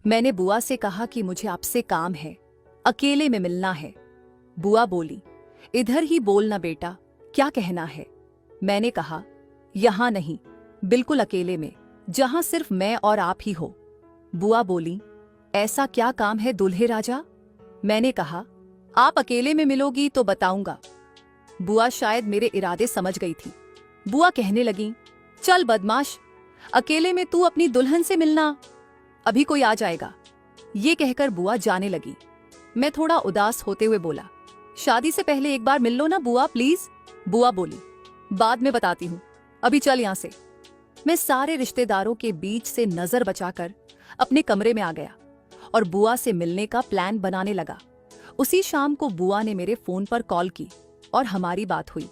मैंने बुआ से कहा कि मुझे आपसे काम है, अकेले में मिलना है। बुआ बोली, इधर ही बोलना बेटा, क्या कहना है? मैंने कहा, यहाँ नहीं, बिल्कुल अकेले में, जहां सिर्फ मैं और आप ही हो। बुआ बोली, ऐसा क्या काम है दूल्हे राजा? मैंने कहा, आप अकेले में मिलोगी तो बताऊंगा। बुआ शायद मेरे इरादे समझ गई थी। बुआ कहने लगी, चल बदमाश, अकेले में तू अपनी दुल्हन से मिलना, अभी कोई आ जाएगा। ये कहकर बुआ जाने लगी। मैं थोड़ा उदास होते हुए बोला, शादी से पहले एक बार मिल लो ना बुआ प्लीज। बुआ बोली, बाद में बताती हूँ, अभी चल यहां से। मैं सारे रिश्तेदारों के बीच से नजर बचाकर अपने कमरे में आ गया और बुआ से मिलने का प्लान बनाने लगा। उसी शाम को बुआ ने मेरे फोन पर कॉल की और हमारी बात हुई।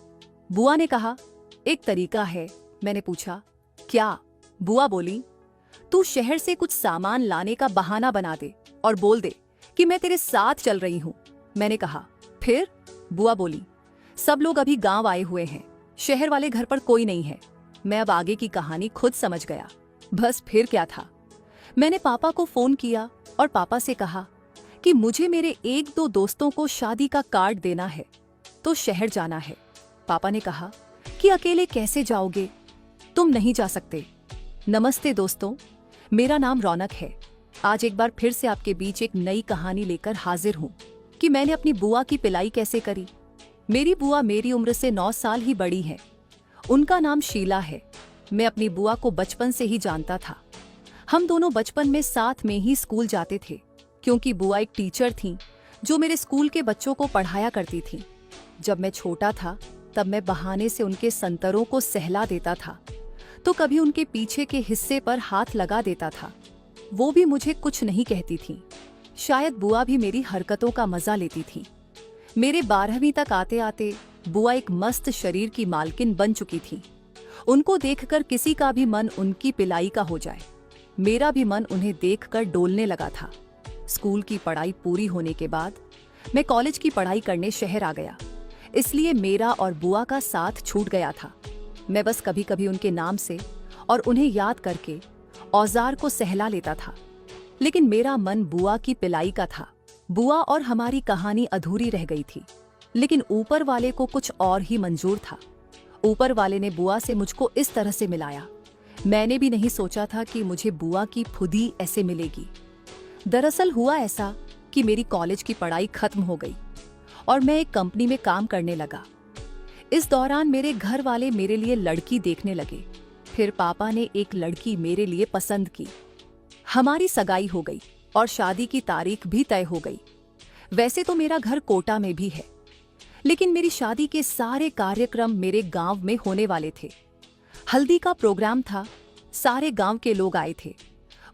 बुआ ने कहा, एक तरीका है। मैंने पूछा, क्या? बुआ बोली, तू शहर से कुछ सामान लाने का बहाना बना दे और बोल दे कि मैं तेरे साथ चल रही हूं। मैंने कहा, फिर? बुआ बोली, सब लोग अभी गांव आए हुए हैं, शहर वाले घर पर कोई नहीं है। मैं अब आगे की कहानी खुद समझ गया। बस फिर क्या था, मैंने पापा को फोन किया और पापा से कहा कि मुझे मेरे एक दो दोस्तों को शादी का कार्ड देना है तो शहर जाना है। पापा ने कहा कि अकेले कैसे जाओगे, तुम नहीं जा सकते। नमस्ते दोस्तों, मेरा नाम रौनक है। आज एक बार फिर से आपके बीच एक नई कहानी लेकर हाजिर हूँ कि मैंने अपनी बुआ की पिलाई कैसे करी। मेरी बुआ मेरी उम्र से 9 साल ही बड़ी है। उनका नाम शीला है। मैं अपनी बुआ को बचपन से ही जानता था। हम दोनों बचपन में साथ में ही स्कूल जाते थे, क्योंकि बुआ एक टीचर थीं जो मेरे स्कूल के बच्चों को पढ़ाया करती थीं। जब मैं छोटा था तब मैं बहाने से उनके संतरों को सहला देता था, तो कभी उनके पीछे के हिस्से पर हाथ लगा देता था। वो भी मुझे कुछ नहीं कहती थी। शायद बुआ भी मेरी हरकतों का मजा लेती थी। मेरे 12वीं तक आते आते बुआ एक मस्त शरीर की मालकिन बन चुकी थी। उनको देखकर किसी का भी मन उनकी पिलाई का हो जाए। मेरा भी मन उन्हें देखकर डोलने लगा था। स्कूल की पढ़ाई पूरी होने के बाद मैं कॉलेज की पढ़ाई करने शहर आ गया, इसलिए मेरा और बुआ का साथ छूट गया था। मैं बस कभी कभी उनके नाम से और उन्हें याद करके औजार को सहला लेता था, लेकिन मेरा मन बुआ की पिलाई का था। बुआ और हमारी कहानी अधूरी रह गई थी, लेकिन ऊपर वाले को कुछ और ही मंजूर था। ऊपर वाले ने बुआ से मुझको इस तरह से मिलाया। मैंने भी नहीं सोचा था कि मुझे बुआ की फुदी ऐसे मिलेगी। दरअसल हुआ ऐसा कि मेरी कॉलेज की पढ़ाई खत्म हो गई और मैं एक कंपनी में काम करने लगा। इस दौरान मेरे घर वाले मेरे लिए लड़की देखने लगे। फिर पापा ने एक लड़की मेरे लिए पसंद की। हमारी सगाई हो गई और शादी की तारीख भी तय हो गई। वैसे तो मेरा घर कोटा में भी है, लेकिन मेरी शादी के सारे कार्यक्रम मेरे गांव में होने वाले थे। हल्दी का प्रोग्राम था, सारे गांव के लोग आए थे।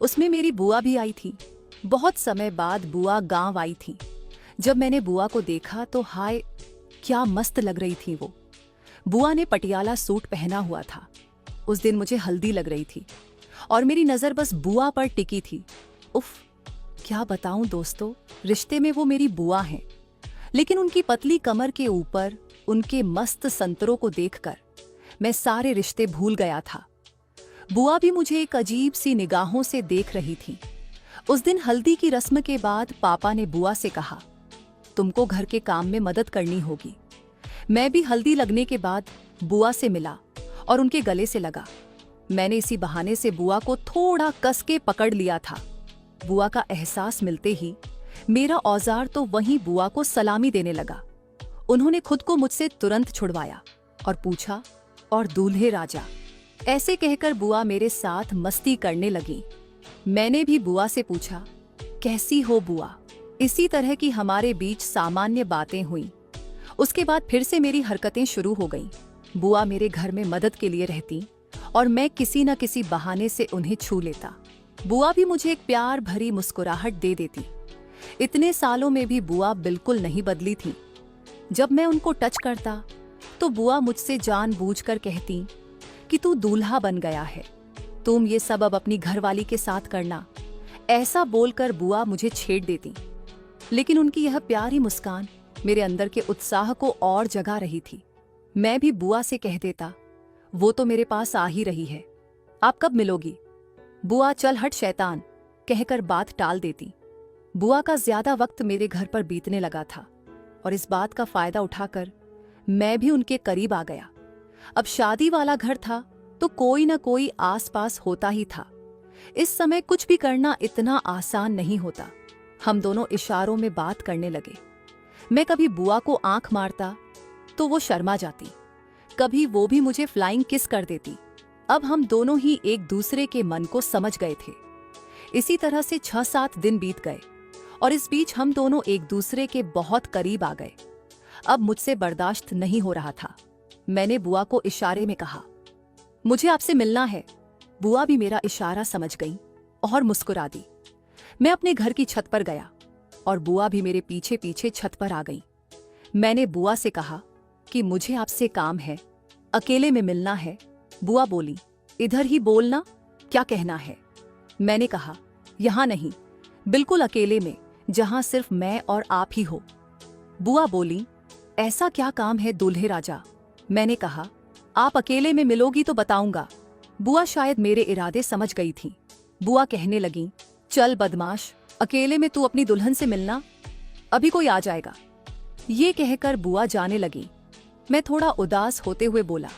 उसमें मेरी बुआ भी आई थी। बहुत समय बाद बुआ गांव आई थी। जब मैंने बुआ को देखा तो हाय, क्या मस्त लग रही थी वो। बुआ ने पटियाला सूट पहना हुआ था। उस दिन मुझे हल्दी लग रही थी और मेरी नजर बस बुआ पर टिकी थी। उफ, क्या बताऊं दोस्तों, रिश्ते में वो मेरी बुआ हैं, लेकिन उनकी पतली कमर के ऊपर उनके मस्त संतरों को देखकर मैं सारे रिश्ते भूल गया था। बुआ भी मुझे एक अजीब सी निगाहों से देख रही थी। उस दिन हल्दी की रस्म के बाद पापा ने बुआ से कहा, तुमको घर के काम में मदद करनी होगी। मैं भी हल्दी लगने के बाद बुआ से मिला और उनके गले से लगा। मैंने इसी बहाने से बुआ को थोड़ा कस के पकड़ लिया था। बुआ का एहसास मिलते ही मेरा औजार तो वहीं बुआ को सलामी देने लगा। उन्होंने खुद को मुझसे तुरंत छुड़वाया और पूछा, और दूल्हे राजा? ऐसे कहकर बुआ मेरे साथ मस्ती करने लगी। मैंने भी बुआ से पूछा, कैसी हो बुआ? इसी तरह की हमारे बीच सामान्य बातें हुईं। उसके बाद फिर से मेरी हरकतें शुरू हो गईं। बुआ मेरे घर में मदद के लिए रहती और मैं किसी न किसी बहाने से उन्हें छू लेता। बुआ भी मुझे एक प्यार भरी मुस्कुराहट दे देती। इतने सालों में भी बुआ बिल्कुल नहीं बदली थी। जब मैं उनको टच करता तो बुआ मुझसे जानबूझकर कहती कि तू दूल्हा बन गया है, तुम ये सब अब अपनी घरवाली के साथ करना। ऐसा बोलकर बुआ मुझे छेड़ देती, लेकिन उनकी यह प्यारी मुस्कान मेरे अंदर के उत्साह को और जगा रही थी। मैं भी बुआ से कह देता, वो तो मेरे पास आ ही रही है, आप कब मिलोगी? बुआ चल हट शैतान, कहकर बात टाल देती। बुआ का ज्यादा वक्त मेरे घर पर बीतने लगा था और इस बात का फायदा उठाकर मैं भी उनके करीब आ गया। अब शादी वाला घर था तो कोई ना कोई आसपास होता ही था। इस समय कुछ भी करना इतना आसान नहीं होता। हम दोनों इशारों में बात करने लगे। मैं कभी बुआ को आंख मारता तो वो शर्मा जाती, कभी वो भी मुझे फ्लाइंग किस कर देती। अब हम दोनों ही एक दूसरे के मन को समझ गए थे। इसी तरह से 6-7 दिन बीत गए और इस बीच हम दोनों एक दूसरे के बहुत करीब आ गए। अब मुझसे बर्दाश्त नहीं हो रहा था। मैंने बुआ को इशारे में कहा, मुझे आपसे मिलना है। बुआ भी मेरा इशारा समझ गई और मुस्कुरा दी। मैं अपने घर की छत पर गया और बुआ भी मेरे पीछे पीछे छत पर आ गई। मैंने बुआ से कहा कि मुझे आपसे काम है, अकेले में मिलना है। बुआ बोली, इधर ही बोलना, क्या कहना है? मैंने कहा, यहां नहीं, बिल्कुल अकेले में, जहां सिर्फ मैं और आप ही हो। बुआ बोली, ऐसा क्या काम है दूल्हे राजा? मैंने कहा, आप अकेले में मिलोगी तो बताऊंगा। बुआ शायद मेरे इरादे समझ गई थी। बुआ कहने लगी, चल बदमाश, अकेले में तू अपनी दुल्हन से मिलना, अभी कोई आ जाएगा। ये कहकर बुआ जाने लगी। मैं थोड़ा उदास होते हुए बोला,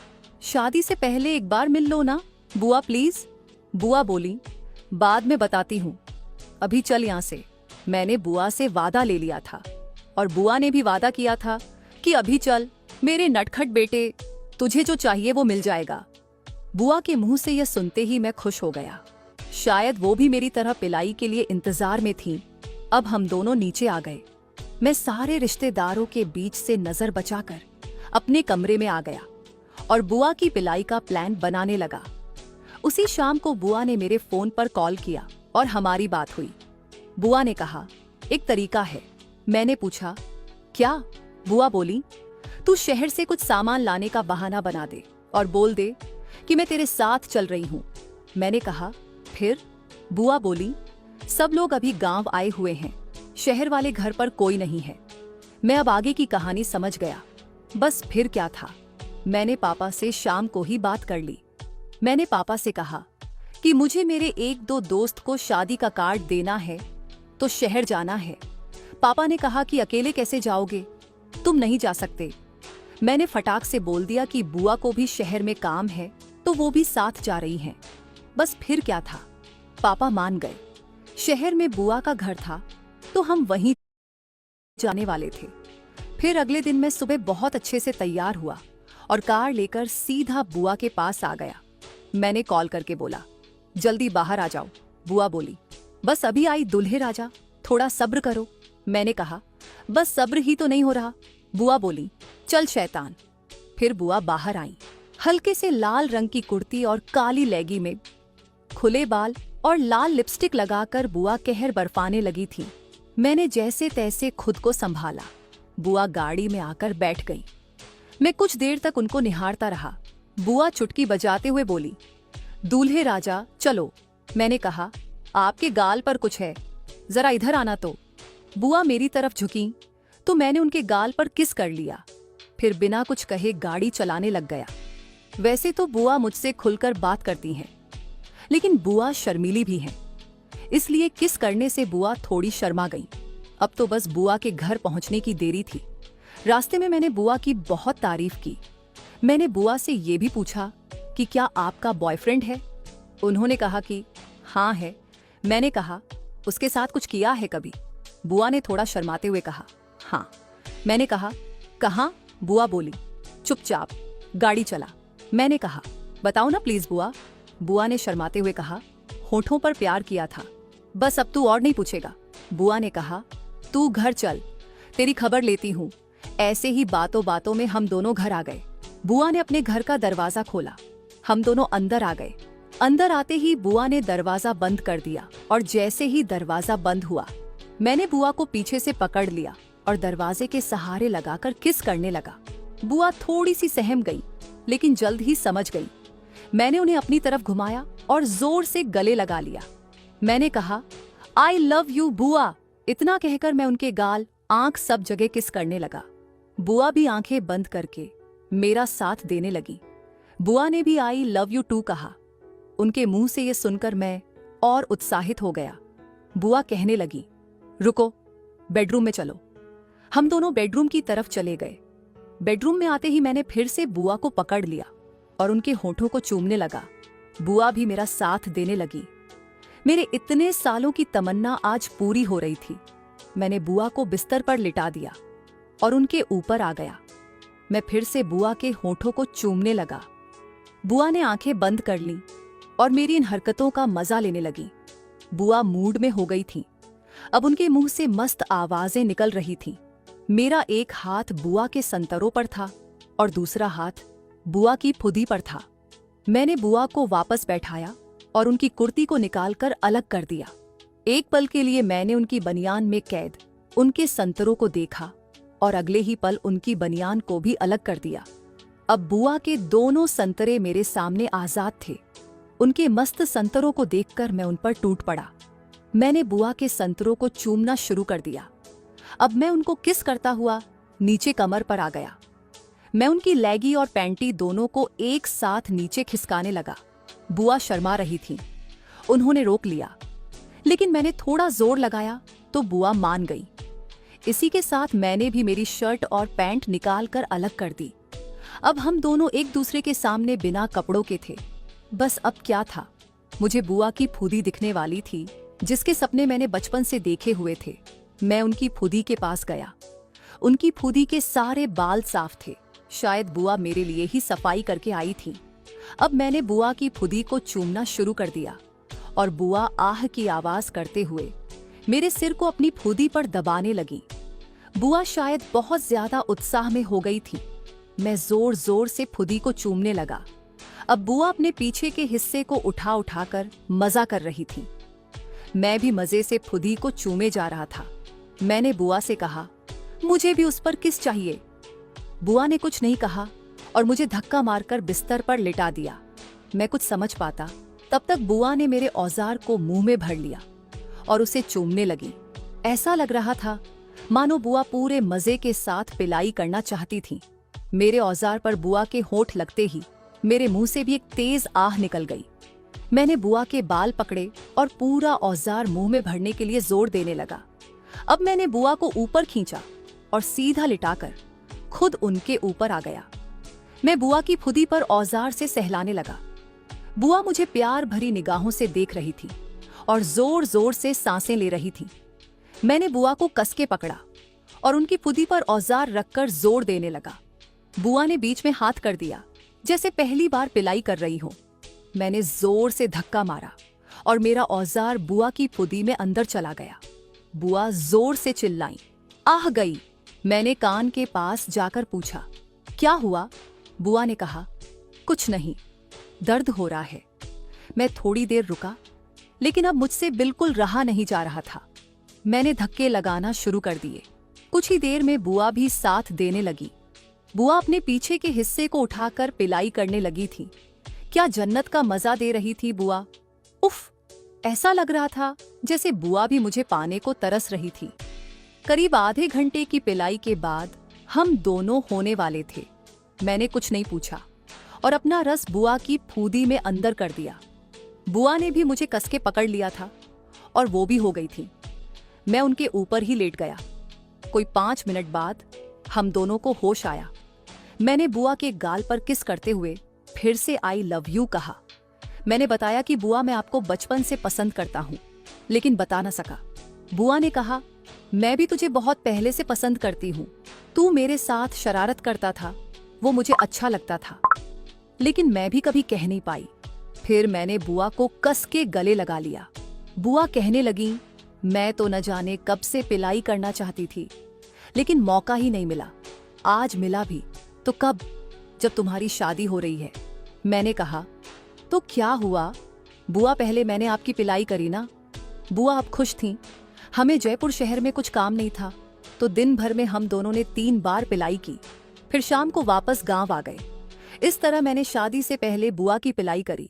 शादी से पहले एक बार मिल लो ना बुआ प्लीज। बुआ बोली, बाद में बताती हूँ, अभी चल यहाँ से। मैंने बुआ से वादा ले लिया था और बुआ ने भी वादा किया था कि अभी चल मेरे नटखट बेटे, तुझे जो चाहिए वो मिल जाएगा। बुआ के मुंह से यह सुनते ही मैं खुश हो गया। शायद वो भी मेरी तरह पिलाई के लिए इंतजार में थीं। अब हम दोनों नीचे आ गए। मैं सारे रिश्तेदारों के बीच से नजर बचाकर अपने कमरे में आ गया और बुआ की पिलाई का प्लान बनाने लगा। उसी शाम को बुआ ने मेरे फोन पर कॉल किया और हमारी बात हुई। बुआ ने कहा, एक तरीका है। मैंने पूछा, क्या? बुआ बोली, तू शहर से कुछ सामान लाने का बहाना बना दे और बोल दे कि मैं तेरे साथ चल रही हूँ। मैंने कहा, फिर? बुआ बोली, सब लोग अभी गांव आए हुए हैं, शहर वाले घर पर कोई नहीं है। मैं अब आगे की कहानी समझ गया। बस फिर क्या था, मैंने पापा से शाम को ही बात कर ली। मैंने पापा से कहा कि मुझे मेरे 1-2 दोस्त को शादी का कार्ड देना है तो शहर जाना है। पापा ने कहा कि अकेले कैसे जाओगे, तुम नहीं जा सकते। मैंने फटाक से बोल दिया कि बुआ को भी शहर में काम है तो वो भी साथ जा रही हैं। बस फिर क्या था, पापा मान गए। शहर में बुआ का घर था तो हम वहीं जाने वाले थे। फिर अगले दिन मैं सुबह बहुत अच्छे से तैयार हुआ और कार लेकर सीधा बुआ के पास आ गया। मैंने कॉल करके बोला, जल्दी बाहर आ जाओ। बुआ बोली, बस अभी आई दूल्हे राजा, थोड़ा सब्र करो। मैंने कहा, बस सब्र ही तो नहीं हो रहा। बुआ बोली, चल शैतान। फिर बुआ बाहर आई, हल्के से लाल रंग की कुर्ती और काली लेगी में, खुले बाल और लाल लिपस्टिक लगाकर बुआ कहर बरफाने लगी थी। मैंने जैसे तैसे खुद को संभाला। बुआ गाड़ी में आकर बैठ गई। मैं कुछ देर तक उनको निहारता रहा। बुआ चुटकी बजाते हुए बोली, दूल्हे राजा चलो। मैंने कहा, आपके गाल पर कुछ है, जरा इधर आना तो। बुआ मेरी तरफ झुकी तो मैंने उनके गाल पर किस कर लिया। फिर बिना कुछ कहे गाड़ी चलाने लग गया। वैसे तो बुआ मुझसे खुलकर बात करती हैं, लेकिन बुआ शर्मीली भी हैं, इसलिए किस करने से बुआ थोड़ी शर्मा गई। अब तो बस बुआ के घर पहुंचने की देरी थी। रास्ते में मैंने बुआ की बहुत तारीफ की। मैंने बुआ से ये भी पूछा कि क्या आपका बॉयफ्रेंड है? उन्होंने कहा कि हाँ है। मैंने कहा, उसके साथ कुछ किया है कभी? बुआ ने थोड़ा शर्माते हुए कहा, हाँ। मैंने कहा, कहाँ? बुआ बोली, चुपचाप गाड़ी चला। मैंने कहा, बताओ ना प्लीज बुआ। बुआ ने शर्माते हुए कहा, होठों पर प्यार किया था, बस अब तू और नहीं पूछेगा। बुआ ने कहा, तू घर चल, तेरी खबर लेती हूँ। ऐसे ही बातों बातों में हम दोनों घर आ गए। बुआ ने अपने घर का दरवाजा खोला, हम दोनों अंदर आ गए। अंदर आते ही बुआ ने दरवाजा बंद कर दिया और जैसे ही दरवाजा बंद हुआ, मैंने बुआ को पीछे से पकड़ लिया और दरवाजे के सहारे लगाकर किस करने लगा। बुआ थोड़ी सी सहम गई, लेकिन जल्द ही समझ गई। मैंने उन्हें अपनी तरफ घुमाया और जोर से गले लगा लिया। मैंने कहा, आई लव यू बुआ। इतना कहकर मैं उनके गाल, आंख सब जगह किस करने लगा। बुआ भी आंखें बंद करके मेरा साथ देने लगी। बुआ ने भी आई लव यू टू कहा। उनके मुंह से ये सुनकर मैं और उत्साहित हो गया। बुआ कहने लगी, रुको, बेडरूम में चलो। हम दोनों बेडरूम की तरफ चले गए। बेडरूम में आते ही मैंने फिर से बुआ को पकड़ लिया और उनके होठों को चूमने लगा। बुआ भी मेरा साथ देने लगी। मेरे इतने सालों की तमन्ना आज पूरी हो रही थी। मैंने बुआ को बिस्तर पर लिटा दिया और उनके ऊपर आ गया। मैं फिर से बुआ के होठों को चूमने लगा। बुआ ने आंखें बंद कर लीं और मेरी इन हरकतों का मजा लेने लगी। बुआ मूड में हो गई थी। अब उनके मुंह से मस्त आवाजें निकल रही थीं। मेरा एक हाथ बुआ के संतरों पर था और दूसरा हाथ बुआ की फुदी पर था। मैंने बुआ को वापस बैठाया और उनकी कुर्ती को निकालकर अलग कर दिया। एक पल के लिए मैंने उनकी बनियान में कैद उनके संतरों को देखा और अगले ही पल उनकी बनियान को भी अलग कर दिया। अब बुआ के दोनों संतरे मेरे सामने आजाद थे। उनके मस्त संतरों को देखकर मैं उन पर टूट पड़ा। मैंने बुआ के संतरों को चूमना शुरू कर दिया। अब मैं उनको किस करता हुआ नीचे कमर पर आ गया। मैं उनकी लेगी और पैंटी दोनों को एक साथ नीचे खिसकाने लगा। बुआ शर्मा रही थी। उन्होंने रोक लिया, लेकिन मैंने थोड़ा जोर लगाया तो बुआ मान गई। इसी के साथ मैंने भी मेरी शर्ट और पैंट निकालकर अलग कर दी। अब हम दोनों एक दूसरे के सामने बिना कपड़ों के थे। बस अब क्या था, मुझे बुआ की फूदी दिखने वाली थी, जिसके सपने मैंने बचपन से देखे हुए थे। मैं उनकी फूदी के पास गया। उनकी फूदी के सारे बाल साफ थे। शायद बुआ मेरे लिए ही सफाई करके आई थी। अब मैंने बुआ की फूदी को चूमना शुरू कर दिया और बुआ आह की आवाज करते हुए मेरे सिर को अपनी फूदी पर दबाने लगी। बुआ शायद बहुत ज्यादा उत्साह में हो गई थी। मैं जोर जोर से फूदी को चूमने लगा। अब बुआ अपने पीछे के हिस्से को उठा उठाकर मजा कर रही थी। मैं भी मजे से फूदी को चूमे जा रहा था। मैंने बुआ से कहा, मुझे भी उस पर किस चाहिए। बुआ ने कुछ नहीं कहा और मुझे धक्का मारकर बिस्तर पर लिटा दिया। मैं कुछ समझ पाता तब तक बुआ ने मेरे औजार को मुंह में भर लिया और उसे चूमने लगी। ऐसा लग रहा था मानो बुआ पूरे मजे के साथ पिलाई करना चाहती थी। मेरे औजार पर बुआ के होंठ लगते ही मेरे मुंह से भी एक तेज आह निकल गई। मैंने बुआ के बाल पकड़े और पूरा औजार मुंह में भरने के लिए जोर देने लगा। अब मैंने बुआ को ऊपर खींचा और सीधा लिटाकर खुद उनके ऊपर आ गया। मैं बुआ की फुदी पर औजार से सहलाने लगा। बुआ मुझे प्यार भरी निगाहों से देख रही थी और जोर जोर से सांसें ले रही थी। मैंने बुआ को कस के पकड़ा और उनकी फुदी पर औजार रखकर जोर देने लगा। बुआ ने बीच में हाथ कर दिया, जैसे पहली बार पिलाई कर रही हो। मैंने जोर से धक्का मारा और मेरा औजार बुआ की फुदी में अंदर चला गया। बुआ जोर से चिल्लाई, आह गई। मैंने कान के पास जाकर पूछा, क्या हुआ? बुआ ने कहा, कुछ नहीं, दर्द हो रहा है। मैं थोड़ी देर रुका, लेकिन अब मुझसे बिल्कुल रहा नहीं जा रहा था। मैंने धक्के लगाना शुरू कर दिए। कुछ ही देर में बुआ भी साथ देने लगी। बुआ अपने पीछे के हिस्से को उठाकर पिलाई करने लगी थी। क्या जन्नत का मजा दे रही थी बुआ। उफ, ऐसा लग रहा था जैसे बुआ भी मुझे पाने को तरस रही थी। करीब आधे घंटे की पिलाई के बाद हम दोनों होने वाले थे। मैंने कुछ नहीं पूछा और अपना रस बुआ की फूदी में अंदर कर दिया। बुआ ने भी मुझे कस के पकड़ लिया था और वो भी हो गई थी। मैं उनके ऊपर ही लेट गया। कोई 5 मिनट बाद हम दोनों को होश आया। मैंने बुआ के गाल पर किस करते हुए फिर से आई लव यू कहा। मैंने बताया कि बुआ, मैं आपको बचपन से पसंद करता हूँ, लेकिन बता न सका। बुआ ने कहा, मैं भी तुझे बहुत पहले से पसंद करती हूँ। तू मेरे साथ शरारत करता था, वो मुझे अच्छा लगता था, लेकिन मैं भी कभी कह नहीं पाई। फिर मैंने बुआ को कस के गले लगा लिया। बुआ कहने लगी, मैं तो न जाने कब से पिलाई करना चाहती थी, लेकिन मौका ही नहीं मिला। आज मिला भी तो कब? जब तुम्हारी शादी हो रही है। मैंने कहा, तो क्या हुआ बुआ, पहले मैंने आपकी पिलाई करी ना। बुआ अब खुश थीं। हमें जयपुर शहर में कुछ काम नहीं था, तो दिन भर में हम दोनों ने 3 बार पिलाई की। फिर शाम को वापस गांव आ गए। इस तरह मैंने शादी से पहले बुआ की पिलाई करी।